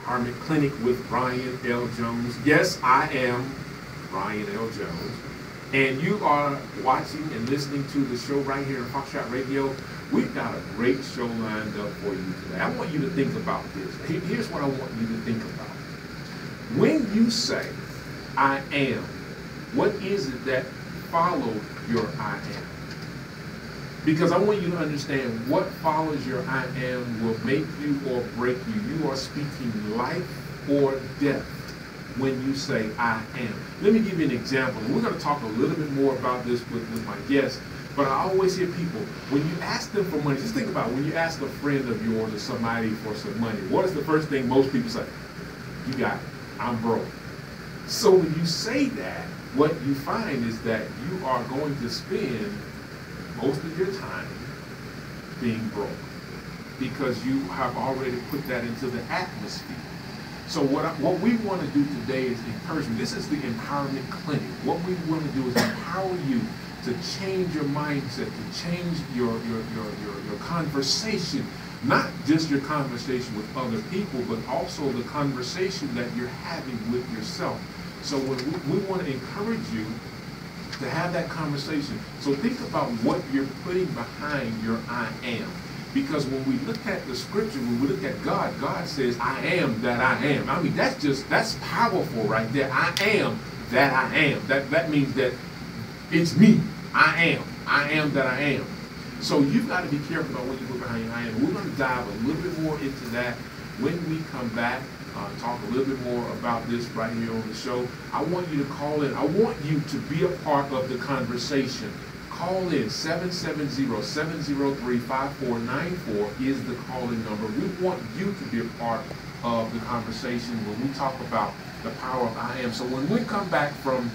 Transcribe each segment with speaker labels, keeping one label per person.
Speaker 1: Empowerment Clinic with Ryan L. Jones. Yes, I am Ryan L. Jones. And you are watching and listening to the show right here on Foxtrot Radio. We've got a great show lined up for you today. I want you to think about this. Here's what I want you to think about. When you say, I am, what is it that followed your I am? Because I want you to understand what follows your I am will make you or break you. You are speaking life or death when you say I am. Let me give you an example. And we're going to talk a little bit more about this with my guests. But I always hear people, when you ask them for money, just think about it, when you ask a friend of yours or somebody for some money, what is the first thing most people say? You got it. I'm broke. So when you say that, what you find is that you are going to spend most of your time being broke because you have already put that into the atmosphere. So what we want to do today is encouragement. This is the Empowerment Clinic. What we want to do is empower you to change your mindset, to change your conversation, not just your conversation with other people, but also the conversation that you're having with yourself. So we want to encourage you to have that conversation. So think about what you're putting behind your I am. Because when we look at the scripture, when we look at God, God says, I am that I am. I mean, that's powerful right there. I am that I am. That means that it's me. I am that I am. So you've got to be careful about what you put behind your I am. We're going to dive a little bit more into that when we come back. Talk a little bit more about this right here on the show. I want you to call in. I want you to be a part of the conversation. Call in 770-703-5494 is the calling number. We want you to be a part of the conversation when we talk about the power of I am. So when we come back from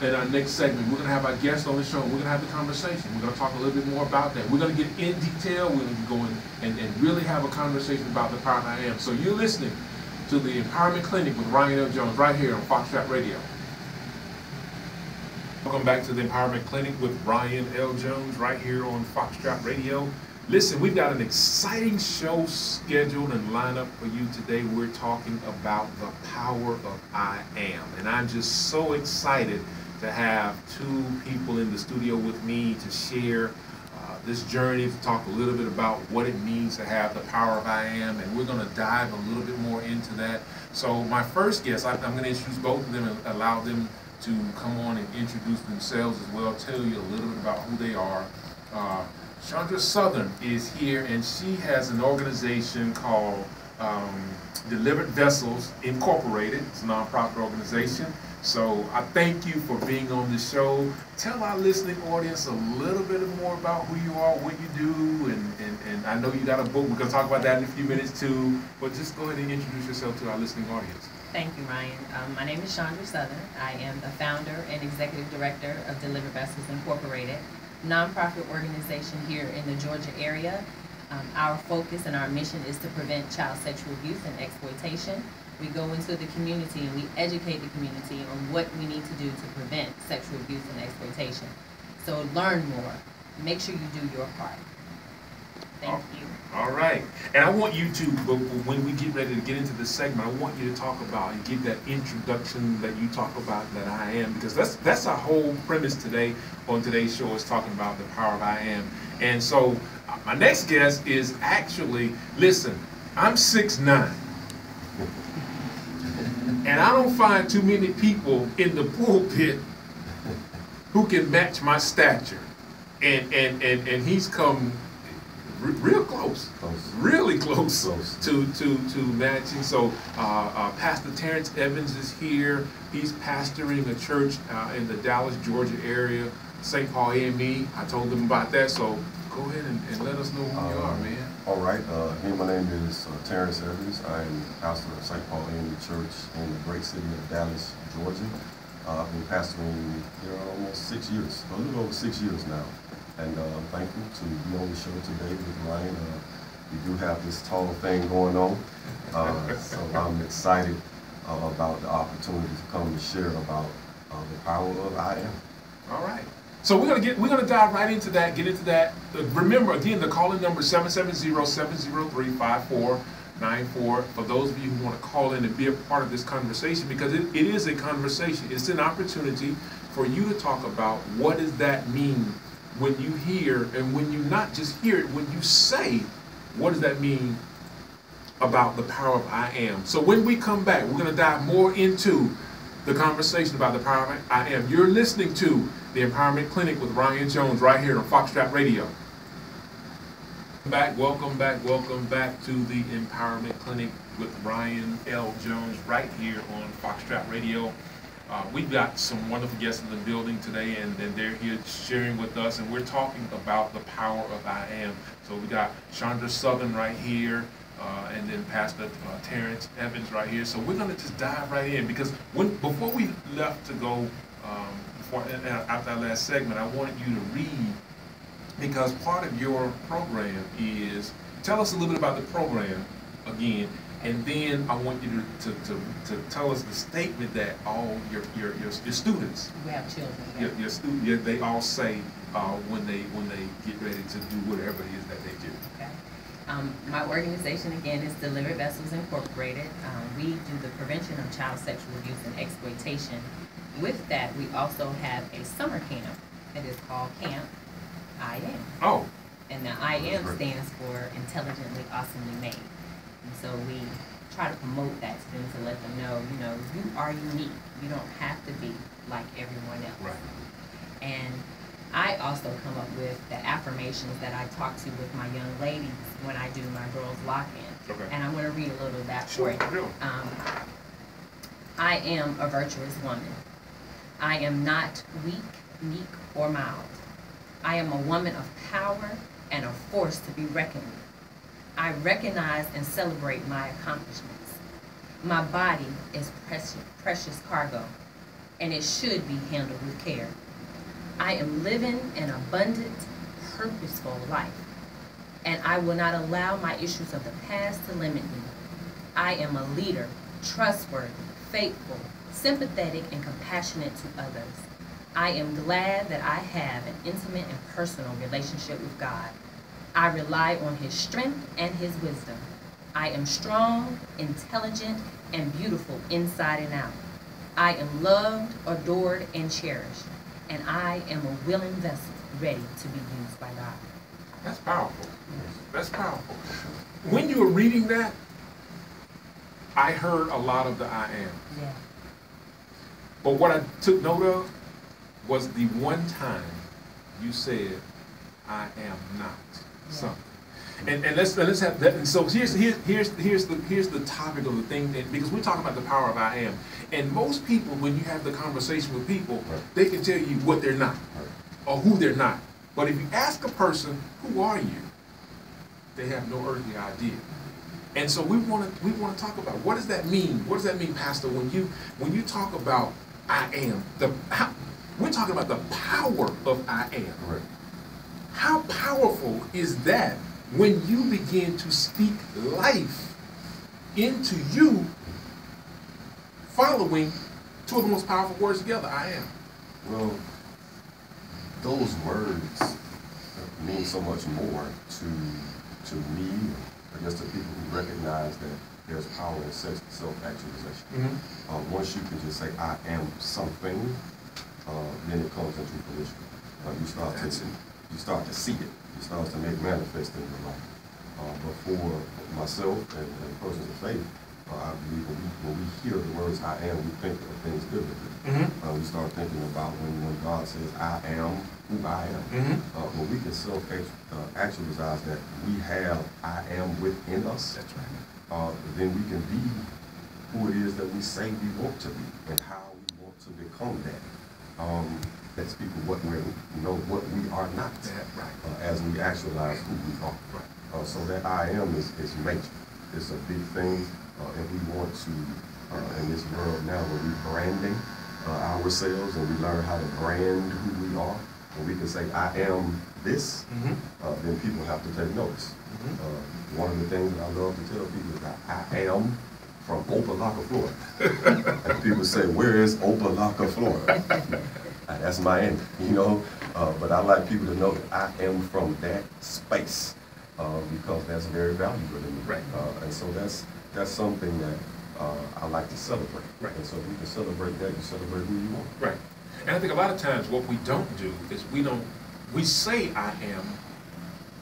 Speaker 1: in our next segment, we're going to have our guest on the show. We're going to have the conversation. We're going to talk a little bit more about that. We're going to get in detail. We're going to go in and really have a conversation about the power of I am. So you're listening to the Empowerment Clinic with Ryan L. Jones right here on Foxtrot Radio. Welcome back to the Empowerment Clinic with Ryan L. Jones right here on Foxtrot Radio. Listen, we've got an exciting show scheduled and lined up for you today. We're talking about the power of I am. And I'm just so excited to have two people in the studio with me to share this journey, to talk a little bit about what it means to have the power of I am. And we're going to dive a little bit more into that. So my first guest, I'm going to introduce both of them and allow them to come on and introduce themselves as well, tell you a little bit about who they are. Chandra Southern is here, and she has an organization called Delivered Vessels Incorporated. It's a nonprofit organization. So I thank you for being on the show. Tell our listening audience a little bit more about who you are, what you do, and I know you got a book. We're going to talk about that in a few minutes too, but just go ahead and introduce yourself to our listening audience.
Speaker 2: Thank you, Ryan. My name is Chandra Southern. I am the founder and executive director of Delivered Vessels Incorporated, nonprofit organization here in the Georgia area. Our focus and our mission is to prevent child sexual abuse and exploitation. We go into the community and we educate the community on what we need to do to prevent sexual abuse and exploitation. So learn more. Make sure you do your part. Thank you.
Speaker 1: All right. And I want you to, when we get ready to get into this segment, I want you to talk about and give that introduction that you talk about that I am, because that's our whole premise today on today's show, is talking about the power of I am. And so my next guest is actually, listen, I'm 6'9". And I don't find too many people in the pulpit who can match my stature. And he's come real close, really close to matching. So Pastor Terrence Evans is here. He's pastoring a church in the Dallas, Georgia area, St. Paul AME. I told them about that, so go ahead and let us know who you are, man.
Speaker 3: All right, again, my name is Terrence Evans. I'm pastor of St. Paul AME Church in the great city of Dallas, Georgia. I've been pastoring here almost 6 years, a little over 6 years now. And I'm thankful to be on the show today with Ryan. We do have this tall thing going on, so I'm excited about the opportunity to come and share about the power of I am.
Speaker 1: All right. So we're gonna dive right into that. Get into that. Remember again, the calling number 770-703-5494. 94. For those of you who want to call in and be a part of this conversation, because it is a conversation. It's an opportunity for you to talk about what does that mean when you hear, and when you not just hear it, when you say, what does that mean about the power of I am? So when we come back, we're going to dive more into the conversation about the power of I am. You're listening to the Empowerment Clinic with Ryan Jones right here on Foxtrot Radio. Welcome back to the Empowerment Clinic with Ryan L. Jones right here on Foxtrot Radio. We've got some wonderful guests in the building today, and they're here sharing with us, and we're talking about the power of I am. So we got Chandra Southern right here, and then Pastor Terrence Evans right here. So we're going to just dive right in, because before we left to go, after our last segment, I wanted you to read, because part of your program is, tell us a little bit about the program again, and then I want you to tell us the statement that all your students,
Speaker 2: We have children.
Speaker 1: your students, they all say when they get ready to do whatever it is that they do.
Speaker 2: Okay. My organization again is Delivered Vessels Incorporated. We do the prevention of child sexual abuse and exploitation. With that, we also have a summer camp that is called Camp I Am.
Speaker 1: Oh.
Speaker 2: And the I Am stands for Intelligently Awesomely Made. And so we try to promote that to them, to let them know, you are unique. You don't have to be like everyone else.
Speaker 1: Right.
Speaker 2: And I also come up with the affirmations that I talk to with my young ladies when I do my girls lock-in.
Speaker 1: Okay.
Speaker 2: And I'm going to read a little of that for you.
Speaker 1: Sure.
Speaker 2: I am a virtuous woman. I am not weak, meek, or mild. I am a woman of power and a force to be reckoned with. I recognize and celebrate my accomplishments. My body is precious cargo, and it should be handled with care. I am living an abundant, purposeful life, and I will not allow my issues of the past to limit me. I am a leader, trustworthy, faithful, sympathetic, and compassionate to others. I am glad that I have an intimate and personal relationship with God. I rely on His strength and His wisdom. I am strong, intelligent, and beautiful inside and out. I am loved, adored, and cherished. And I am a willing vessel ready to be used by God.
Speaker 1: That's powerful. That's powerful. When you were reading that, I heard a lot of the I am.
Speaker 2: Yeah.
Speaker 1: But what I took note of was the one time you said, I am not something. And let's have that. And so here's the topic of the thing, because we're talking about the power of I am. And most people, when you have the conversation with people, they can tell you what they're not or who they're not. But if you ask a person, who are you? They have no earthly idea. And so we want to talk about, what does that mean? What does that mean, Pastor, when you talk about I am? We're talking about the power of I am.
Speaker 3: Right.
Speaker 1: How powerful is that when you begin to speak life into you, following two of the most powerful words together, I am?
Speaker 3: Well, those words mean so much more to me, I guess to people who recognize that there's power in self-actualization.
Speaker 1: Mm-hmm.
Speaker 3: Once you can just say, I am something, then it comes into fruition. You start to see it. It starts to make manifest in your life. But for myself and persons of faith, I believe when we hear the words I am, we think of things differently.
Speaker 1: Mm-hmm.
Speaker 3: We start thinking about when God says, I am who I am.
Speaker 1: Mm-hmm.
Speaker 3: When we can self-actualize that we have I am within us,
Speaker 1: That's right.
Speaker 3: then we can be who it is that we say we want to be and how we want to become that. Let's people what we know what we are not, as we actualize who we are.
Speaker 1: Right.
Speaker 3: So that I am is major. It's a big thing, and we want to in this world now where we're branding ourselves and we learn how to brand who we are. When we can say I am this, then people have to take notice. One of the things that I love to tell people is that I am from Opelika, Florida. And people say, where is Opelika, Florida? That's Miami, you know. But I like people to know that I am from that space. because that's very valuable to me.
Speaker 1: Right.
Speaker 3: And so that's something that I like to celebrate.
Speaker 1: Right.
Speaker 3: And so if you can celebrate that, you celebrate who you are.
Speaker 1: Right. And I think a lot of times what we don't do is we say I am,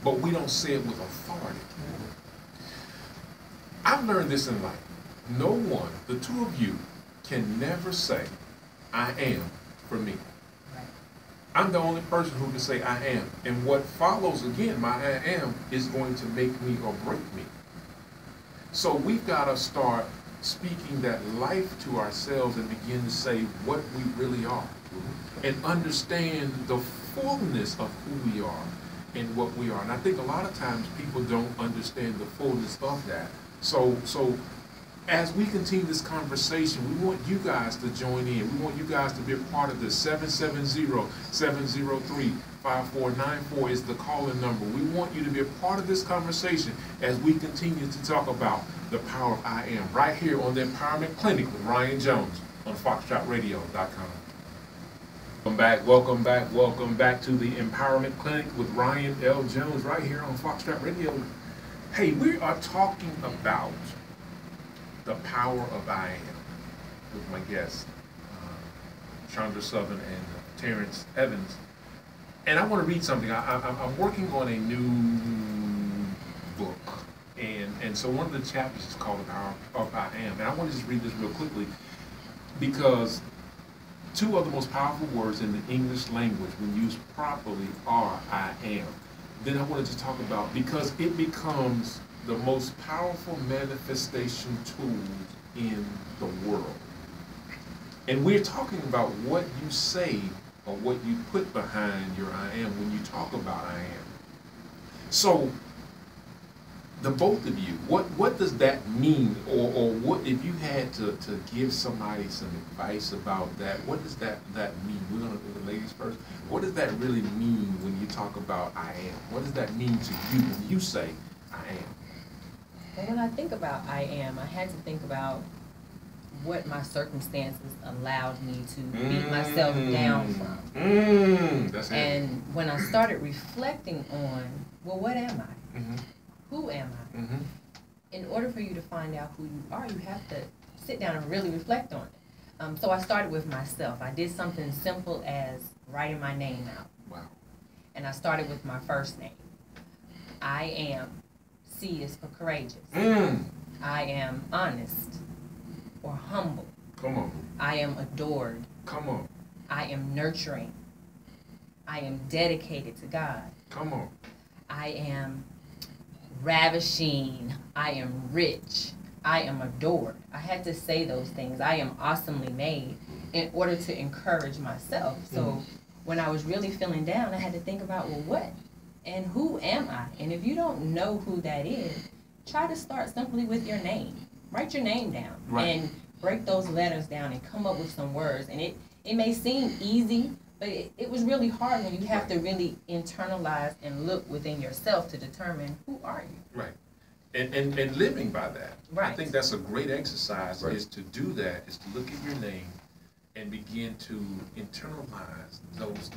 Speaker 1: but we don't say it with authority. I've learned this in life. No one, the two of you, can never say I am for me.
Speaker 2: Right.
Speaker 1: I'm the only person who can say I am. And what follows, again, my I am, is going to make me or break me. So we've got to start speaking that life to ourselves and begin to say what we really are. And understand the fullness of who we are and what we are. And I think a lot of times people don't understand the fullness of that. So as we continue this conversation, we want you guys to join in. We want you guys to be a part of this. 770-703-5494 is the call-in number. We want you to be a part of this conversation as we continue to talk about the power of I am right here on the Empowerment Clinic with Ryan Jones on FoxTrotRadio.com. Welcome back to the Empowerment Clinic with Ryan L. Jones right here on Foxtrot Radio. Hey, we are talking about the power of I am with my guests, Chandra Southern and Terrence Evans. And I want to read something. I'm working on a new book. And so one of the chapters is called The Power of I Am. And I want to just read this real quickly because two of the most powerful words in the English language when used properly are I am. Then I wanted to talk about, because it becomes the most powerful manifestation tool in the world. And we're talking about what you say or what you put behind your I am when you talk about I am. So the both of you, what does that mean? Or what, if you had to give somebody some advice about that, what does that mean? We're going to do the ladies first. What does that really mean when you talk about I am? What does that mean to you when you say I am?
Speaker 2: Well, when I think about I am, I had to think about what my circumstances allowed me to beat myself down from.
Speaker 1: That's
Speaker 2: and when I started reflecting on, well, what am I?
Speaker 1: Mm-hmm.
Speaker 2: Who am I?
Speaker 1: Mm-hmm.
Speaker 2: In order for you to find out who you are, you have to sit down and really reflect on it. So I started with myself. I did something simple as writing my name out.
Speaker 1: Wow.
Speaker 2: And I started with my first name. I am. C is for courageous. I am honest or humble.
Speaker 1: Come on.
Speaker 2: I am adored.
Speaker 1: Come on.
Speaker 2: I am nurturing. I am dedicated to God.
Speaker 1: Come on.
Speaker 2: I am ravishing. I am rich. I am adored. I had to say those things. I am awesomely made in order to encourage myself. So when I was really feeling down, I had to think about, well, what and who am I? And if you don't know who that is, try to start simply with your name. Write your name down and break those letters down and come up with some words. And it may seem easy, but it was really hard when you have to really internalize and look within yourself to determine who are you.
Speaker 1: Right. And living by that.
Speaker 2: Right.
Speaker 1: I think that's a great exercise is to do that, is to look at your name and begin to internalize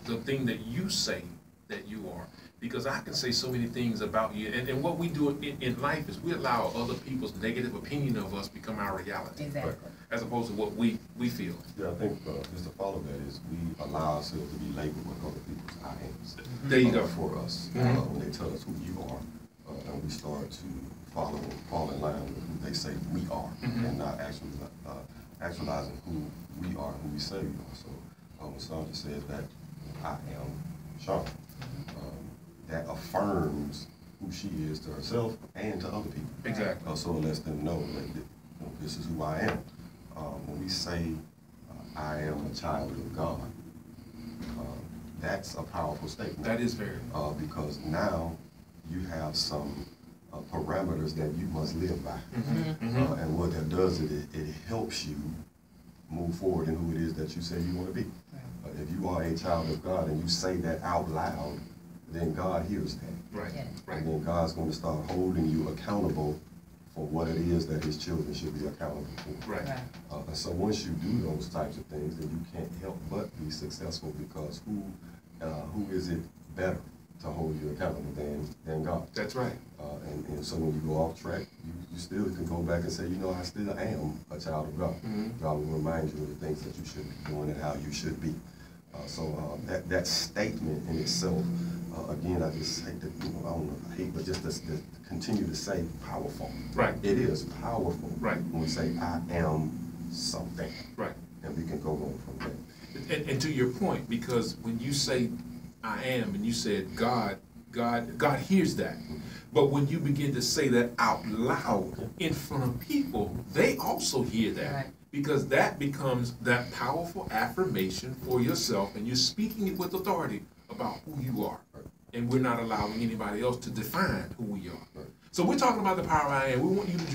Speaker 1: the thing that you say that you are. Because I can say so many things about you. And what we do in life is we allow other people's negative opinion of us become our reality.
Speaker 2: Exactly.
Speaker 1: As opposed to what we feel.
Speaker 3: Yeah, I think just to follow that is we allow ourselves to be labeled with other people's I ams.
Speaker 1: There you go.
Speaker 3: For us, when they tell us who you are, and we start to fall in line with who they say we are, and not actually actualizing who we are, who we say we are. So when Sandra says that I am Sean, that affirms who she is to herself and to other people.
Speaker 1: Exactly.
Speaker 3: So it lets them know that this is who I am. When we say I am a child of God, that's a powerful statement.
Speaker 1: That is very.
Speaker 3: Because now you have some parameters that you must live by. And what that does is it helps you move forward in who it is that you say you want to be. If you are a child of God and you say that out loud, then God hears that.
Speaker 1: Right.
Speaker 2: Yeah.
Speaker 3: And then God's going to start holding you accountable for what it is that his children should be accountable for.
Speaker 1: Right.
Speaker 3: And so once you do those types of things, then you can't help but be successful, because who is it better to hold you accountable than God.
Speaker 1: That's right.
Speaker 3: And so when you go off track, you still can go back and say, you know, I still am a child of God. God will remind you of the things that you should be doing and how you should be. So that statement in itself, again, I just hate to, I don't know, hate, but just to continue to say powerful.
Speaker 1: Right.
Speaker 3: It is powerful.
Speaker 1: Right.
Speaker 3: When we say, I am something.
Speaker 1: Right.
Speaker 3: And we can go on from there.
Speaker 1: And to your point, because when you say I am, and you said God hears that. But when you begin to say that out loud in front of people, they also hear that.
Speaker 2: Right.
Speaker 1: Because that becomes that powerful affirmation for yourself, and you're speaking it with authority about who you are. And we're not allowing anybody else to define who we are. So we're talking about the power of I am. We want you to join